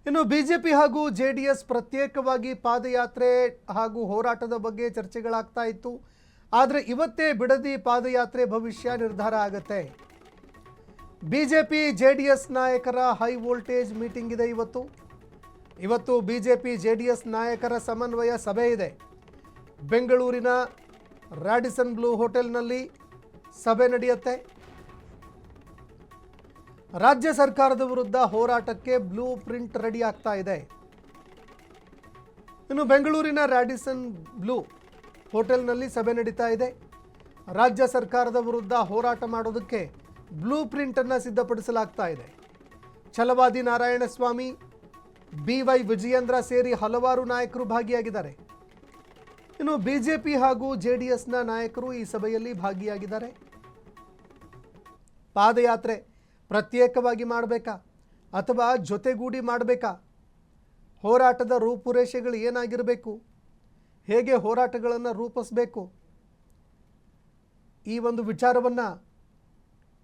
ಇನ್ನು ಬಿಜೆಪಿ ಹಾಗೂ ಜೆಡಿಎಸ್ ಪ್ರತ್ಯೇಕವಾಗಿ ಪಾದಯಾತ್ರೆ ಹಾಗೂ ಹೋರಾಟದ ಬಗ್ಗೆ ಚರ್ಚೆಗಳಾಗ್ತಾ ಇತ್ತು. ಆದರೆ ಇವತ್ತೇ ಬಿಡದಿ ಪಾದಯಾತ್ರೆ ಭವಿಷ್ಯ ನಿರ್ಧಾರ ಆಗುತ್ತೆ. ಬಿಜೆಪಿ ಜೆಡಿಎಸ್ ನಾಯಕರ ಹೈ ವೋಲ್ಟೇಜ್ ಮೀಟಿಂಗ್ ಇದೆ. ಇವತ್ತು ಬಿಜೆಪಿ ಜೆಡಿಎಸ್ ನಾಯಕರ ಸಮನ್ವಯ ಸಭೆ ಇದೆ. ಬೆಂಗಳೂರಿನ ರಾಡಿಸನ್ ಬ್ಲೂ ಹೋಟೆಲ್ನಲ್ಲಿ ಸಭೆ ನಡೆಯುತ್ತೆ. ರಾಜ್ಯ ಸರ್ಕಾರದ ವಿರುದ್ಧ ಹೋರಾಟಕ್ಕೆ ಬ್ಲೂ ಪ್ರಿಂಟ್ ರೆಡಿ ಆಗ್ತಾ ಇದೆ. ಇನ್ನು ಬೆಂಗಳೂರಿನ ರಾಡಿಸನ್ ಬ್ಲೂ ಹೋಟೆಲ್ನಲ್ಲಿ ಸಭೆ ನಡೀತಾ ಇದೆ. ರಾಜ್ಯ ಸರ್ಕಾರದ ವಿರುದ್ಧ ಹೋರಾಟ ಮಾಡೋದಕ್ಕೆ ಬ್ಲೂ ಪ್ರಿಂಟ್ ಅನ್ನು ಸಿದ್ಧಪಡಿಸಲಾಗ್ತಾ ಇದೆ. ಛಲವಾದಿ ನಾರಾಯಣಸ್ವಾಮಿ, BY ವಿಜಯೇಂದ್ರ ಸೇರಿ ಹಲವಾರು ನಾಯಕರು ಭಾಗಿಯಾಗಿದ್ದಾರೆ. ಇನ್ನು ಬಿಜೆಪಿ ಹಾಗೂ ಜೆಡಿಎಸ್ನ ನಾಯಕರು ಈ ಸಭೆಯಲ್ಲಿ ಭಾಗಿಯಾಗಿದ್ದಾರೆ. ಪಾದಯಾತ್ರೆ ಪ್ರತ್ಯೇಕವಾಗಿ ಮಾಡಬೇಕಾ ಅಥವಾ ಜೊತೆಗೂಡಿ ಮಾಡಬೇಕಾ? ಹೋರಾಟದ ರೂಪುರೇಷೆಗಳು ಏನಾಗಿರಬೇಕು? ಹೇಗೆ ಹೋರಾಟಗಳನ್ನು ರೂಪಿಸಬೇಕು? ಈ ಒಂದು ವಿಚಾರವನ್ನು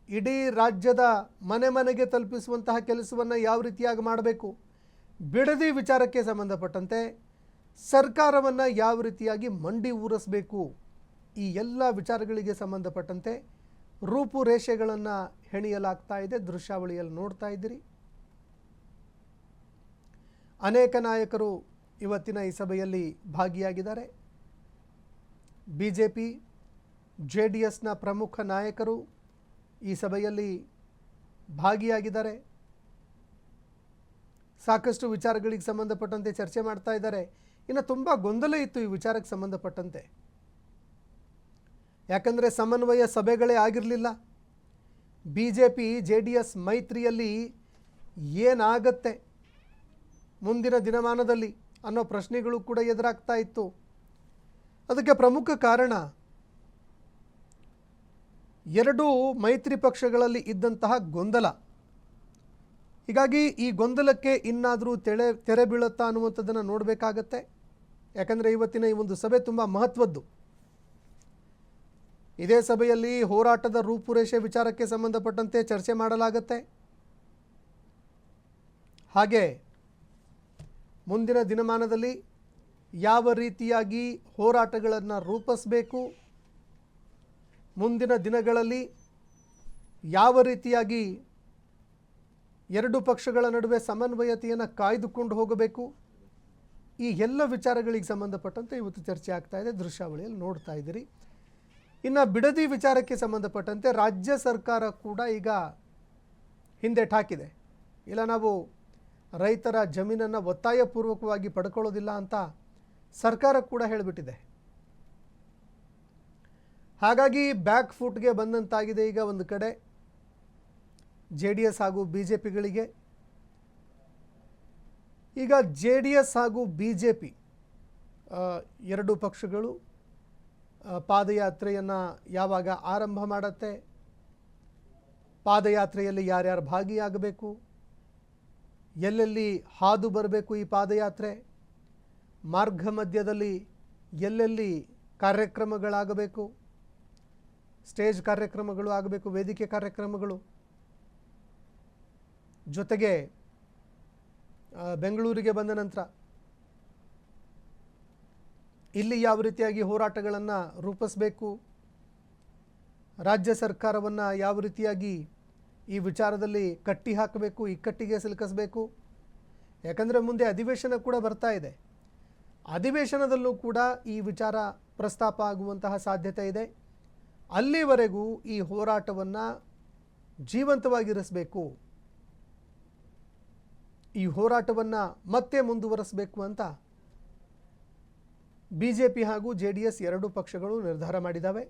ಇಡೀ ರಾಜ್ಯದ ಮನೆ ಮನೆಗೆ ತಲುಪಿಸುವಂತಹ ಕೆಲಸವನ್ನು ಯಾವ ರೀತಿಯಾಗಿ ಮಾಡಬೇಕು? ಬಿಡದಿ ವಿಚಾರಕ್ಕೆ ಸಂಬಂಧಪಟ್ಟಂತೆ ಸರ್ಕಾರವನ್ನು ಯಾವ ರೀತಿಯಾಗಿ ಮಂಡಿ ಊರಿಸಬೇಕು? ಈ ಎಲ್ಲ ವಿಚಾರಗಳಿಗೆ ಸಂಬಂಧಪಟ್ಟಂತೆ ರೂಪುರೇಷೆಗಳನ್ನು ಹೆಣೆಯಲಾಗ್ತಾ ಇದೆ. ದೃಶ್ಯಾವಳಿಯಲ್ಲಿ ನೋಡ್ತಾ ಇದ್ದೀರಿ. ಅನೇಕ ನಾಯಕರು ಇವತ್ತಿನ ಈ ಸಭೆಯಲ್ಲಿ ಭಾಗಿಯಾಗಿದ್ದಾರೆ. ಬಿಜೆಪಿ ಜೆಡಿಎಸ್ನ ಪ್ರಮುಖ ನಾಯಕರು ಈ ಸಭೆಯಲ್ಲಿ ಭಾಗಿಯಾಗಿದ್ದಾರೆ. ಸಾಕಷ್ಟು ವಿಚಾರಗಳಿಗೆ ಸಂಬಂಧಪಟ್ಟಂತೆ ಚರ್ಚೆ ಮಾಡ್ತಾ ಇದ್ದಾರೆ. ಇನ್ನು ತುಂಬ ಗೊಂದಲ ಇತ್ತು ಈ ವಿಚಾರಕ್ಕೆ ಸಂಬಂಧಪಟ್ಟಂತೆ. ಯಾಕಂದರೆ ಸಮನ್ವಯ ಸಭೆಗಳೇ ಆಗಿರಲಿಲ್ಲ. ಬಿಜೆಪಿ ಜೆಡಿಎಸ್ ಮೈತ್ರಿಯಲ್ಲಿ ಏನಾಗತ್ತೆ ಮುಂದಿನ ದಿನಮಾನದಲ್ಲಿ ಅನ್ನೋ ಪ್ರಶ್ನೆಗಳು ಕೂಡ ಎದುರಾಗ್ತಾ ಇತ್ತು. ಅದಕ್ಕೆ ಪ್ರಮುಖ ಕಾರಣ ಎರಡೂ ಮೈತ್ರಿ ಪಕ್ಷಗಳಲ್ಲಿ ಇದ್ದಂತಹ ಗೊಂದಲ. ಹೀಗಾಗಿ ಈ ಗೊಂದಲಕ್ಕೆ ಇನ್ನಾದರೂ ತೆರೆ ಬೀಳುತ್ತಾ ಅನ್ನುವಂಥದ್ದನ್ನು ನೋಡಬೇಕಾಗತ್ತೆ. ಯಾಕಂದರೆ ಇವತ್ತಿನ ಈ ಒಂದು ಸಭೆ ತುಂಬ ಮಹತ್ವದ್ದು. ಇದೇ ಸಭೆಯಲ್ಲಿ ಹೋರಾಟದ ರೂಪುರೇಷೆ ವಿಚಾರಕ್ಕೆ ಸಂಬಂಧಪಟ್ಟಂತೆ ಚರ್ಚೆ ಮಾಡಲಾಗುತ್ತೆ. ಹಾಗೆ ಮುಂದಿನ ದಿನಮಾನದಲ್ಲಿ ಯಾವ ರೀತಿಯಾಗಿ ಹೋರಾಟಗಳನ್ನು ರೂಪಿಸಬೇಕು, ಮುಂದಿನ ದಿನಗಳಲ್ಲಿ ಯಾವ ರೀತಿಯಾಗಿ ಎರಡು ಪಕ್ಷಗಳ ನಡುವೆ ಸಮನ್ವಯತೆಯನ್ನು ಕಾಯ್ದುಕೊಂಡು ಹೋಗಬೇಕು, ಈ ಎಲ್ಲ ವಿಚಾರಗಳಿಗೆ ಸಂಬಂಧಪಟ್ಟಂತೆ ಇವತ್ತು ಚರ್ಚೆ ಆಗ್ತಾ ಇದೆ. ದೃಶ್ಯಾವಳಿಯಲ್ಲಿ ನೋಡ್ತಾ ಇದ್ದೀರಿ. ಇನ್ನು ಬಿಡದಿ ವಿಚಾರಕ್ಕೆ ಸಂಬಂಧಪಟ್ಟಂತೆ ರಾಜ್ಯ ಸರ್ಕಾರ ಕೂಡ ಈಗ ಹಿಂದೆಟಾಕಿದೆ. ಇಲ್ಲ, ನಾವು ರೈತರ ಜಮೀನನ್ನು ಒತ್ತಾಯಪೂರ್ವಕವಾಗಿ ಪಡ್ಕೊಳ್ಳೋದಿಲ್ಲ ಅಂತ ಸರ್ಕಾರ ಕೂಡ ಹೇಳಿಬಿಟ್ಟಿದೆ. ಹಾಗಾಗಿ ಬ್ಯಾಕ್ ಫುಟ್ಗೆ ಬಂದಂತಾಗಿದೆ ಈಗ ಒಂದು ಕಡೆ ಜೆಡಿಎಸ್ ಹಾಗೂ ಬಿಜೆಪಿಗಳಿಗೆ. ಈಗ ಜೆಡಿಎಸ್ ಹಾಗೂ ಬಿಜೆಪಿ ಎರಡು ಪಕ್ಷಗಳು ಪಾದಯಾತ್ರೆಯನ್ನು ಯಾವಾಗ ಆರಂಭ ಮಾಡುತ್ತೆ, ಪಾದಯಾತ್ರೆಯಲ್ಲಿ ಯಾರ್ಯಾರು ಭಾಗಿಯಾಗಬೇಕು, ಎಲ್ಲೆಲ್ಲಿ ಹಾದು ಬರಬೇಕು ಈ ಪಾದಯಾತ್ರೆ, ಮಾರ್ಗ ಮಧ್ಯದಲ್ಲಿ ಎಲ್ಲೆಲ್ಲಿ ಕಾರ್ಯಕ್ರಮಗಳಾಗಬೇಕು, ಸ್ಟೇಜ್ ಕಾರ್ಯಕ್ರಮಗಳು ಆಗಬೇಕು, ವೇದಿಕೆ ಕಾರ್ಯಕ್ರಮಗಳು, ಜೊತೆಗೆ ಬೆಂಗಳೂರಿಗೆ ಬಂದ ನಂತರ ಇಲ್ಲಿ ಯಾವ ರೀತಿಯಾಗಿ ಹೋರಾಟಗಳನ್ನು ರೂಪಿಸಬೇಕು, ರಾಜ್ಯ ಸರ್ಕಾರವನ್ನು ಯಾವ ರೀತಿಯಾಗಿ ಈ ವಿಚಾರದಲ್ಲಿ ಕಟ್ಟಿ ಹಾಕಬೇಕು, ಇಕ್ಕಟ್ಟಿಗೆ ಸಿಲುಕಿಸಬೇಕು. ಯಾಕಂದರೆ ಮುಂದೆ ಅಧಿವೇಶನ ಕೂಡ ಬರ್ತಾ ಇದೆ. ಅಧಿವೇಶನದಲ್ಲೂ ಕೂಡ ಈ ವಿಚಾರ ಪ್ರಸ್ತಾಪ ಆಗುವಂತಹ ಸಾಧ್ಯತೆ ಇದೆ. ಅಲ್ಲಿವರೆಗೂ ಈ ಹೋರಾಟವನ್ನು ಜೀವಂತವಾಗಿರಿಸಬೇಕು, ಈ ಹೋರಾಟವನ್ನು ಮತ್ತೆ ಮುಂದುವರಿಸಬೇಕು ಅಂತ ಬಿಜೆಪಿ ಹಾಗೂ ಜೆಡಿಎಸ್ ಎರಡೂ ಪಕ್ಷಗಳು ನಿರ್ಧಾರ ಮಾಡಿದ್ದಾವೆ.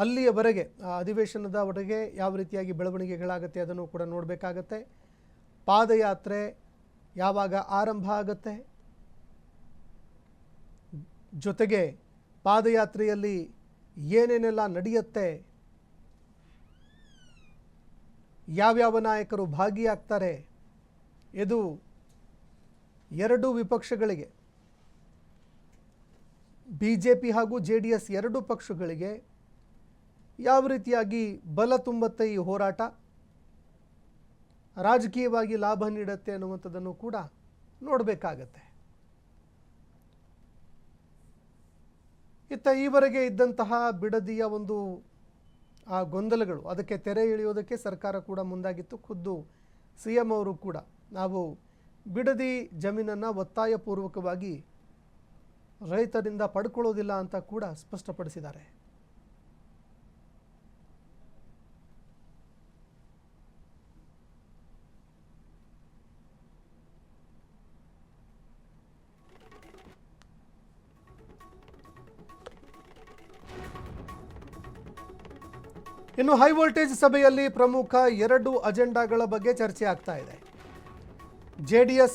ಅಲ್ಲಿಯವರೆಗೆ ಅಧಿವೇಶನದವರೆಗೆ ಯಾವ ರೀತಿಯಾಗಿ ಬೆಳವಣಿಗೆಗಳಾಗುತ್ತೆ ಅದನ್ನು ಕೂಡ ನೋಡಬೇಕಾಗತ್ತೆ. ಪಾದಯಾತ್ರೆ ಯಾವಾಗ ಆರಂಭ ಆಗುತ್ತೆ, ಜೊತೆಗೆ ಪಾದಯಾತ್ರೆಯಲ್ಲಿ ಏನೇನೆಲ್ಲ ನಡೆಯುತ್ತೆ, ಯಾವ್ಯಾವ ನಾಯಕರು ಭಾಗಿಯಾಗ್ತಾರೆ, ಇದು ಎರಡೂ ವಿಪಕ್ಷಗಳಿಗೆ, ಬಿಜೆಪಿ ಹಾಗೂ ಜೆಡಿಎಸ್ ಎರಡೂ ಪಕ್ಷಗಳಿಗೆ ಯಾವ ರೀತಿಯಾಗಿ ಬಲ ತುಂಬುತ್ತೆ ಈ ಹೋರಾಟ, ರಾಜಕೀಯವಾಗಿ ಲಾಭ ನೀಡುತ್ತೆ ಅನ್ನುವಂಥದ್ದನ್ನು ಕೂಡ ನೋಡಬೇಕಾಗತ್ತೆ. ಇತ್ತ ಈವರೆಗೆ ಇದ್ದಂತಹ ಬಿಡದಿಯ ಒಂದು ಆ ಗೊಂದಲಗಳು ಅದಕ್ಕೆ ತೆರೆ ಎಳೆಯೋದಕ್ಕೆ ಸರ್ಕಾರ ಕೂಡ ಮುಂದಾಗಿತ್ತು. ಖುದ್ದು CM ಅವರು ಕೂಡ ನಾವು ಬಿಡದಿ ಜಮೀನನ್ನು ಒತ್ತಾಯಪೂರ್ವಕವಾಗಿ ರೈತರಿಂದ ಪಡ್ಕೊಳ್ಳೋದಿಲ್ಲ ಅಂತ ಕೂಡ ಸ್ಪಷ್ಟಪಡಿಸಿದ್ದಾರೆ. ಇನ್ನು ಹೈ ವೋಲ್ಟೇಜ್ ಸಭೆಯಲ್ಲಿ ಪ್ರಮುಖ 2 ಅಜೆಂಡಾಗಳ ಬಗ್ಗೆ ಚರ್ಚೆ ಆಗ್ತಾ ಇದೆ. JDS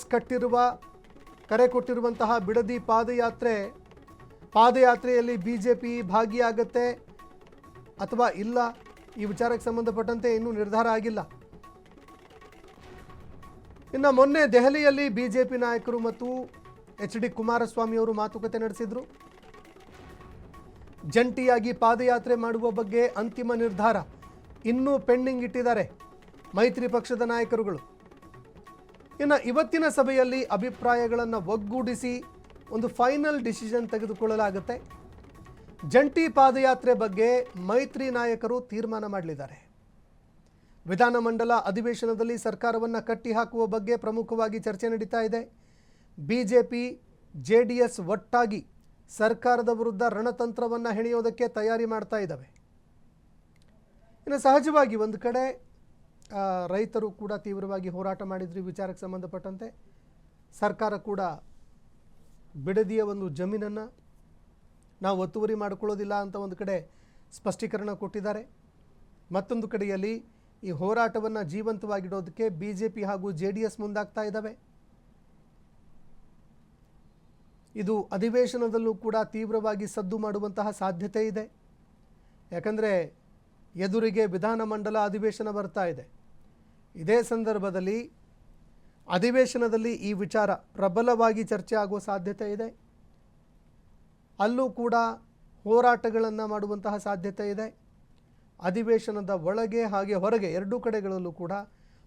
ಕರೆ ಕೊಟ್ಟಿರುವಂತಹ ಬಿಡದಿ ಪಾದಯಾತ್ರೆಯಲ್ಲಿ BJP ಭಾಗಿಯಾಗತ್ತೆ ಅಥವಾ ಇಲ್ಲ, ಈ ವಿಚಾರಕ್ಕೆ ಸಂಬಂಧಪಟ್ಟಂತೆ ಇನ್ನೂ ನಿರ್ಧಾರ ಆಗಿಲ್ಲ. ಇನ್ನು ಮೊನ್ನೆ ದೆಹಲಿಯಲ್ಲಿ BJP ನಾಯಕರು ಮತ್ತು HD ಕುಮಾರಸ್ವಾಮಿ ಅವರು ಮಾತುಕತೆ ನಡೆಸಿದ್ರು. ಜಂಟಿಯಾಗಿ ಪಾದಯಾತ್ರೆ ಮಾಡುವ ಬಗ್ಗೆ ಅಂತಿಮ ನಿರ್ಧಾರ ಇನ್ನೂ ಪೆಂಡಿಂಗ್ ಇಟ್ಟಿದ್ದಾರೆ ಮೈತ್ರಿ ಪಕ್ಷದ ನಾಯಕರುಗಳು. ಇನ್ನು ಇವತ್ತಿನ ಸಭೆಯಲ್ಲಿ ಅಭಿಪ್ರಾಯಗಳನ್ನು ಒಗ್ಗೂಡಿಸಿ ಒಂದು ಫೈನಲ್ ಡಿಸಿಷನ್ ತೆಗೆದುಕೊಳ್ಳಲಾಗುತ್ತೆ. ಜಂಟಿ ಪಾದಯಾತ್ರೆ ಬಗ್ಗೆ ಮೈತ್ರಿ ನಾಯಕರು ತೀರ್ಮಾನ ಮಾಡಲಿದ್ದಾರೆ. ವಿಧಾನಮಂಡಲ ಅಧಿವೇಶನದಲ್ಲಿ ಸರ್ಕಾರವನ್ನು ಕಟ್ಟಿಹಾಕುವ ಬಗ್ಗೆ ಪ್ರಮುಖವಾಗಿ ಚರ್ಚೆ ನಡೀತಾ ಇದೆ. BJP JDS ಒಟ್ಟಾಗಿ ಸರ್ಕಾರದ ವಿರುದ್ಧ ರಣತಂತ್ರವನ್ನು ಹೆಣೆಯೋದಕ್ಕೆ ತಯಾರಿ ಮಾಡ್ತಾ ಇದ್ದಾವೆ. ಇನ್ನು ಸಹಜವಾಗಿ ಒಂದು ಕಡೆ ರೈತರು ಕೂಡ ತೀವ್ರವಾಗಿ ಹೋರಾಟ ಮಾಡಿದ್ರು ಈ ವಿಚಾರಕ್ಕೆ ಸಂಬಂಧಪಟ್ಟಂತೆ. ಸರ್ಕಾರ ಕೂಡ ಬಿಡದಿಯ ಒಂದು ಜಮೀನನ್ನು ನಾವು ಒತ್ತುವರಿ ಮಾಡಿಕೊಳ್ಳೋದಿಲ್ಲ ಅಂತ ಒಂದು ಕಡೆ ಸ್ಪಷ್ಟೀಕರಣ ಕೊಟ್ಟಿದ್ದಾರೆ. ಮತ್ತೊಂದು ಕಡೆಯಲ್ಲಿ ಈ ಹೋರಾಟವನ್ನು ಜೀವಂತವಾಗಿಡೋದಕ್ಕೆ BJP ಹಾಗೂ JDS ಮುಂದಾಗ್ತಾ ಇದ್ದಾವೆ. ಇದು ಅಧಿವೇಶನದಲ್ಲೂ ಕೂಡ ತೀವ್ರವಾಗಿ ಸದ್ದು ಮಾಡುವಂತಹ ಸಾಧ್ಯತೆ ಇದೆ. ಯಾಕಂದರೆ ಎದುರಿಗೆ ವಿಧಾನಮಂಡಲ ಅಧಿವೇಶನ ಬರ್ತಾ ಇದೆ. ಇದೇ ಸಂದರ್ಭದಲ್ಲಿ ಅಧಿವೇಶನದಲ್ಲಿ ಈ ವಿಚಾರ ಪ್ರಬಲವಾಗಿ ಚರ್ಚೆ ಆಗುವ ಸಾಧ್ಯತೆ ಇದೆ. ಅಲ್ಲೂ ಕೂಡ ಹೋರಾಟಗಳನ್ನು ಮಾಡುವಂತಹ ಸಾಧ್ಯತೆ ಇದೆ. ಅಧಿವೇಶನದ ಒಳಗೆ ಹಾಗೆ ಹೊರಗೆ ಎರಡೂ ಕಡೆಗಳಲ್ಲೂ ಕೂಡ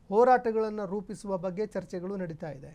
ಹೋರಾಟಗಳನ್ನು ರೂಪಿಸುವ ಬಗ್ಗೆ ಚರ್ಚೆಗಳು ನಡೀತಾ ಇದೆ.